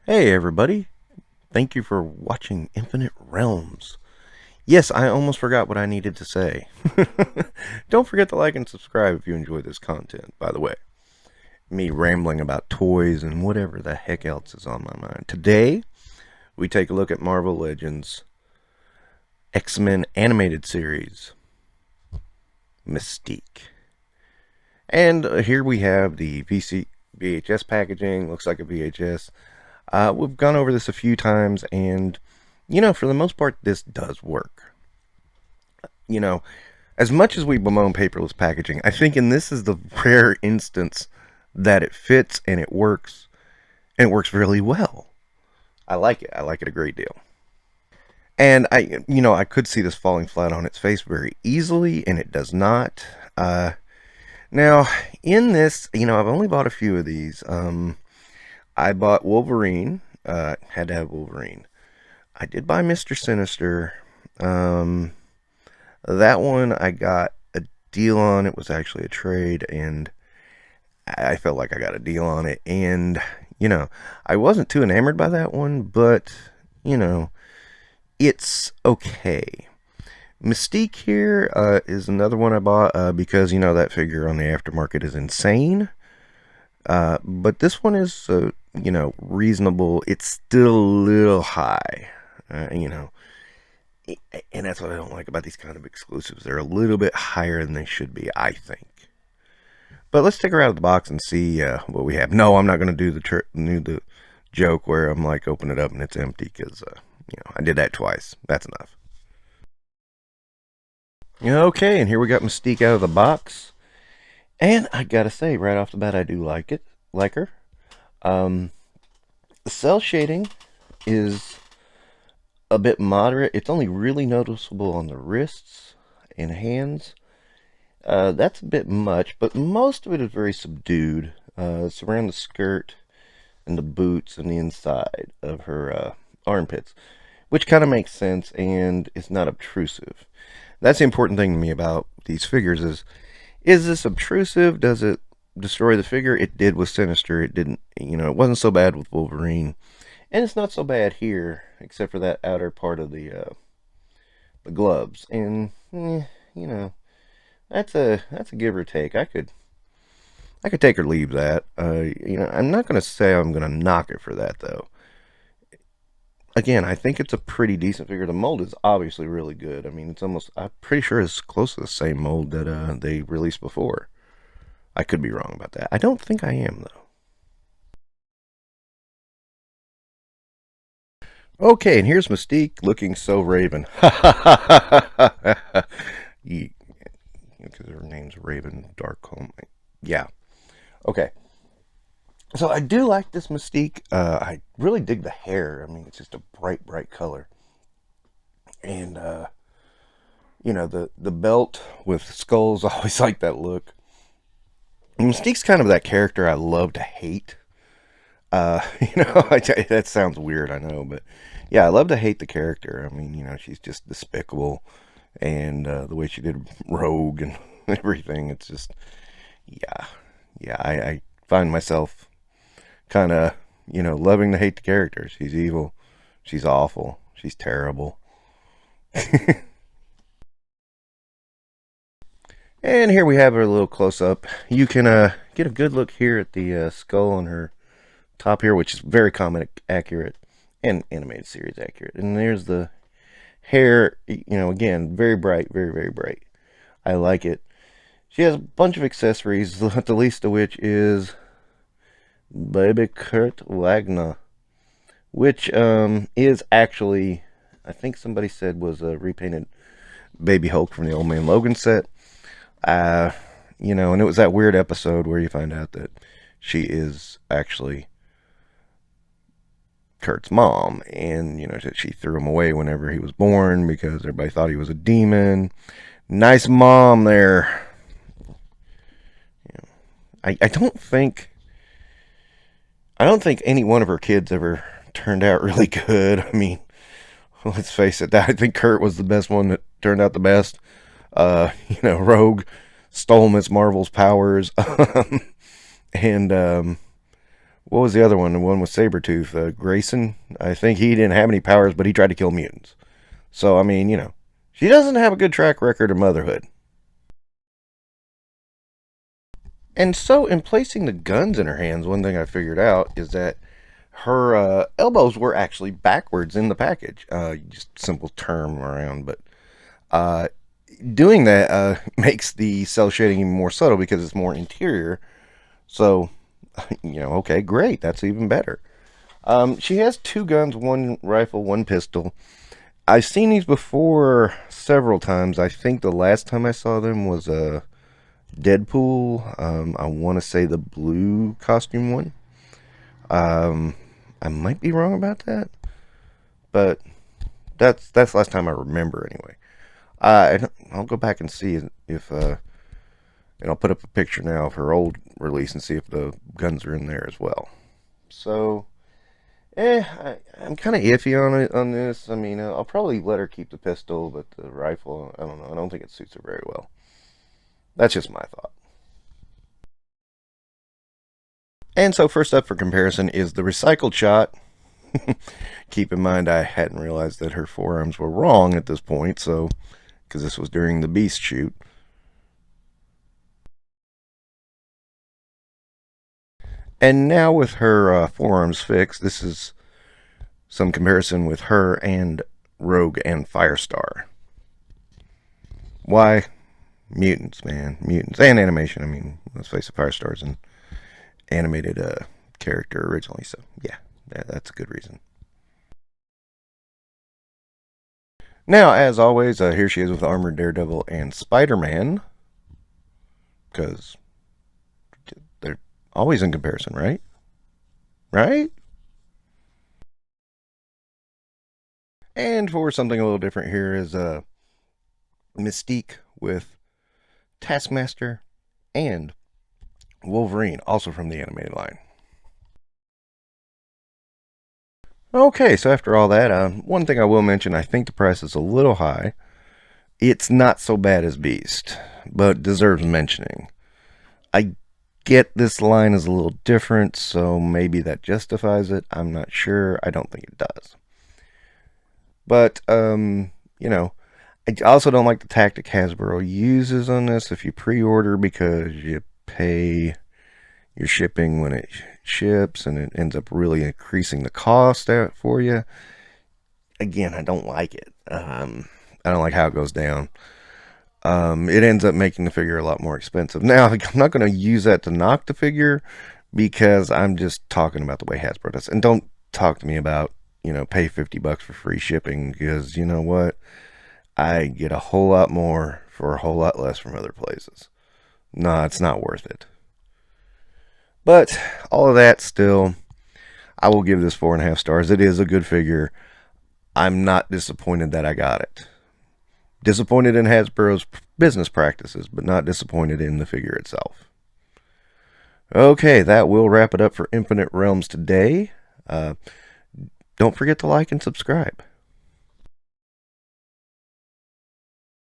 Hey everybody, thank you for watching Infinite Realms. Yes, I almost forgot what I needed to say. Don't forget to like and subscribe if you enjoy this content, by the way. Me rambling about toys and whatever the heck else is on my mind. Today, we take a look at Marvel Legends X-Men animated series, Mystique. And here we have the VHS packaging, looks like a VHS. We've gone over this a few times, and for the most part, this does work. As much as we bemoan paperless packaging, I think in this is the rare instance that it fits and it works really well. I like it. I like it a great deal. And I could see this falling flat on its face very easily, and it does not. Now, in this, I've only bought a few of these. I bought Wolverine. Had to have Wolverine. I did buy Mr. Sinister. That one I got a deal on. It was actually a trade, and I felt like I got a deal on it. And, I wasn't too enamored by that one, but, it's okay. Mystique here is another one I bought because, that figure on the aftermarket is insane. But this one is, reasonable. It's still a little high, and that's what I don't like about these kind of exclusives. They're a little bit higher than they should be, I think. But let's take her out of the box and see what we have. No, I'm not going to do the joke where I'm like, open it up and it's empty, because, I did that twice. That's enough. Okay, and here we got Mystique out of the box. And I gotta say, right off the bat, I do like her. Um, the cell shading is a bit moderate. It's only really noticeable on the wrists and hands. That's a bit much, but most of it is very subdued. It's around the skirt and the boots and the inside of her armpits, which kind of makes sense and is not obtrusive. That's the important thing to me about these figures is this obtrusive? Does it destroy the figure? It did with Sinister. It didn't, it wasn't so bad with Wolverine. And it's not so bad here, except for that outer part of the gloves. And, that's a give or take. I could take or leave that. I'm not going to say I'm going to knock it for that, though. Again, I think it's a pretty decent figure. The mold is obviously really good. I mean, it's almost, I'm pretty sure it's close to the same mold that they released before. I could be wrong about that. I don't think I am, though. Okay, and here's Mystique looking so Raven. Because her name's Raven Darkholm. Yeah. Okay. So I do like this Mystique. I really dig the hair. I mean, it's just a bright, bright color. And, the belt with skulls, I always like that look. Mystique's kind of that character I love to hate. That sounds weird, I know, but yeah, I love to hate the character. I mean, she's just despicable, and the way she did Rogue and everything, it's just, yeah, I find myself kind of, loving to hate the character. She's evil, she's awful, she's terrible. And here we have her little close up. You can get a good look here at the skull on her top here, which is very comic accurate and animated series accurate. And there's the hair, again, very bright, very, very bright. I like it. She has a bunch of accessories, not the least of which is Baby Kurt Wagner, which is actually, I think somebody said was a repainted Baby Hulk from the Old Man Logan set. And it was that weird episode where you find out that she is actually Kurt's mom, and she threw him away whenever he was born because everybody thought he was a demon. Nice mom there. I don't think any one of her kids ever turned out really good. I mean, let's face it, I think Kurt was the best one that turned out the best. Rogue stole Miss Marvel's powers, and What was the other one? The one with Sabretooth, Grayson. I think he didn't have any powers, but he tried to kill mutants. So I mean, she doesn't have a good track record of motherhood. And so, in placing the guns in her hands, one thing I figured out is that her elbows were actually backwards in the package. Just simple term around, but uh, doing that makes the cell shading even more subtle because it's more interior. So, okay, great. That's even better. She has two guns, one rifle, one pistol. I've seen these before several times. I think the last time I saw them was Deadpool. I want to say the blue costume one. Um, I might be wrong about that, but that's the last time I remember anyway. I'll go back and see if and I'll put up a picture now of her old release and see if the guns are in there as well. So, I'm kind of iffy on it on this. I mean, I'll probably let her keep the pistol, but the rifle, I don't know. I don't think it suits her very well. That's just my thought. And so, first up for comparison is the recycled shot. Keep in mind, I hadn't realized that her forearms were wrong at this point, so because this was during the Beast shoot. And now with her forearms fixed, this is some comparison with her and Rogue and Firestar. Why? Mutants, man. Mutants. And animation. I mean, let's face it, Firestar's an animated character originally, so yeah, that's a good reason. Now, as always, here she is with Armored Daredevil and Spider-Man, because they're always in comparison, right? Right? And for something a little different here is Mystique with Taskmaster and Wolverine, also from the animated line. Okay, so after all that, one thing I will mention, I think the price is a little high. It's not so bad as Beast, but deserves mentioning. I get this line is a little different, so maybe that justifies it. I'm not sure. I don't think it does. But, I also don't like the tactic Hasbro uses on this. If you pre-order because you pay your shipping when it ships and it ends up really increasing the cost out for you. Again, I don't like it. I don't like how it goes down. It ends up making the figure a lot more expensive. Now, I'm not going to use that to knock the figure because I'm just talking about the way Hasbro does. And don't talk to me about, pay $50 for free shipping because you know what? I get a whole lot more for a whole lot less from other places. No, it's not worth it. But all of that still, I will give this 4.5 stars. It is a good figure. I'm not disappointed that I got it. Disappointed in Hasbro's business practices, but not disappointed in the figure itself. Okay, that will wrap it up for Infinite Realms today. Don't forget to like and subscribe.